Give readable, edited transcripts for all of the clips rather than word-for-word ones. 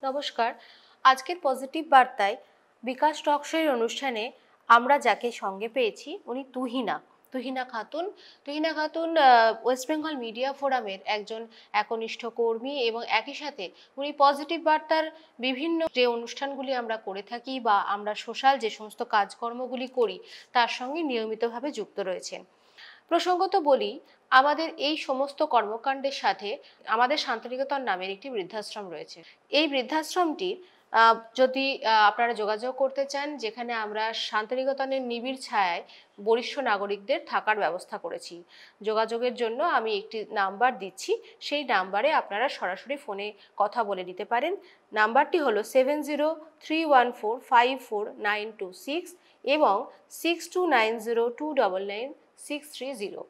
নমস্কার। আজকের পজিটিভ বার্তায় বিকাশ টক শোয়ের অনুষ্ঠানে আমরা যাকে সঙ্গে পেয়েছি উনি তুহিনা খাতুন। ওয়েস্ট বেঙ্গল মিডিয়া ফোরামের একজন একনিষ্ঠ কর্মী এবং একই সাথে উনি পজিটিভ বার্তার বিভিন্ন যে অনুষ্ঠানগুলি আমরা করে থাকি বা আমরা সোশ্যাল যে সমস্ত কাজকর্মগুলি করি তার সঙ্গে নিয়মিতভাবে যুক্ত রয়েছেন। প্রসঙ্গত বলি, আমাদের এই সমস্ত কর্মকাণ্ডের সাথে আমাদের শান্তিনিকেতন নামের একটি বৃদ্ধাশ্রম রয়েছে। এই বৃদ্ধাশ্রমটির যদি আপনারা যোগাযোগ করতে চান, যেখানে আমরা শান্তিনিকেতনের নিবিড় ছায়ায় বরিষ্ঠ নাগরিকদের থাকার ব্যবস্থা করেছি। যোগাযোগের জন্য আমি একটি নাম্বার দিচ্ছি, সেই নাম্বারে আপনারা সরাসরি ফোনে কথা বলে নিতে পারেন। নাম্বারটি হলো 7031454926 এবং 6290299630।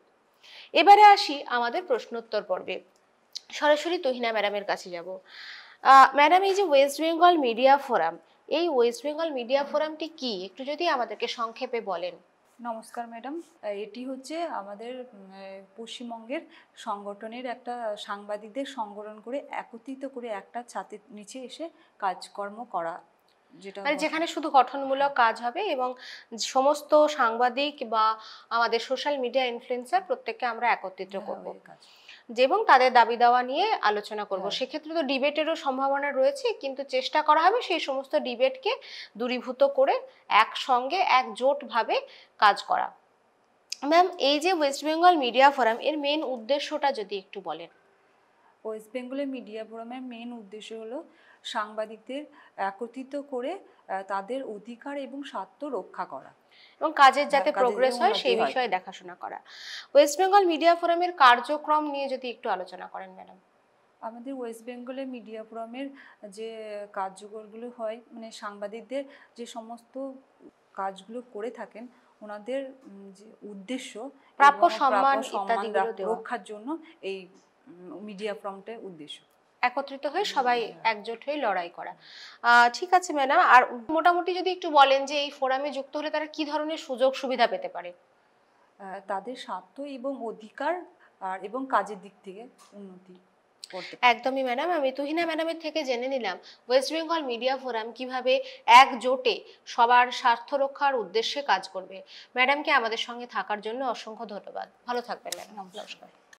এবারে আসি আমাদের প্রশ্নোত্তর পর্বে। সরাসরি তুহিনা ম্যাডামের কাছে যাব। ম্যাডাম, এই যে ওয়েস্ট বেঙ্গল মিডিয়া ফোরাম, এই ওয়েস্ট বেঙ্গল মিডিয়া ফোরামটি কি, একটু যদি আমাদেরকে সংক্ষেপে বলেন। নমস্কার ম্যাডাম, এটি হচ্ছে আমাদের পশ্চিমবঙ্গের সংগঠনের একটা সাংবাদিকদের সংগঠন করে একত্রিত করে একটা ছাদের নিচে এসে কাজকর্ম করা, যেটা যেখানে শুধু গঠনমূলক কাজ হবে এবং সমস্ত সাংবাদিক বা আমাদের সোশ্যাল মিডিয়া ইনফ্লুয়েন্সার প্রত্যেককে আমরা একত্রিত করব এবং তাদের দাবি দাওয়া নিয়ে আলোচনা করব। সেক্ষেত্রে তো ডিবেটেরও সম্ভাবনা রয়েছে, কিন্তু চেষ্টা করা হবে সেই সমস্ত ডিবেটকে দূরীভূত করে একসঙ্গে একজোটভাবে কাজ করা। ম্যাম, এই যে ওয়েস্ট বেঙ্গল মিডিয়া ফোরাম, এর মেন উদ্দেশ্যটা যদি একটু বলেন। ওয়েস্ট বেঙ্গলের মিডিয়া ফোরামের মেন উদ্দেশ্য হলো সাংবাদিকদের একত্রিত করে তাদের অধিকার এবং স্বার্থ রক্ষা করা এবং কাজের যাতে প্রোগ্রেস হয় সেই বিষয়ে দেখাশোনা করা। ওয়েস্ট বেঙ্গল মিডিয়া ফোরামের কার্যক্রম নিয়ে যদি একটু আলোচনা করেন ম্যাডাম। আমাদের ওয়েস্ট বেঙ্গলের মিডিয়া ফোরামের যে কার্যকরগুলো হয়, মানে সাংবাদিকদের যে সমস্ত কাজগুলো করে থাকেন, ওনাদের যে উদ্দেশ্য প্রাপ্য সম্মান রক্ষার জন্য এই মিডিয়া ফোরামটার উদ্দেশ্য। একত্রিত হয়ে সবাই একজোট হয়ে লড়াই করা। ঠিক আছে ম্যাডাম, আর মোটামুটি যদি একটু বলেন যে এই ফোরামে যুক্ত হলে তারা কি ধরনের সুযোগ সুবিধা পেতে পারে। তাদের স্বার্থ এবং অধিকার আর এবং কাজের দিক থেকে উন্নতি। একদমই ম্যাডাম, আমি তুহিনা ম্যাডামের থেকে জেনে নিলাম ওয়েস্ট বেঙ্গল মিডিয়া ফোরাম কিভাবে একজোটে সবার স্বার্থ রক্ষার উদ্দেশ্যে কাজ করবে। ম্যাডামকে আমাদের সঙ্গে থাকার জন্য অসংখ্য ধন্যবাদ। ভালো থাকবেন ম্যাডাম। নমস্কার।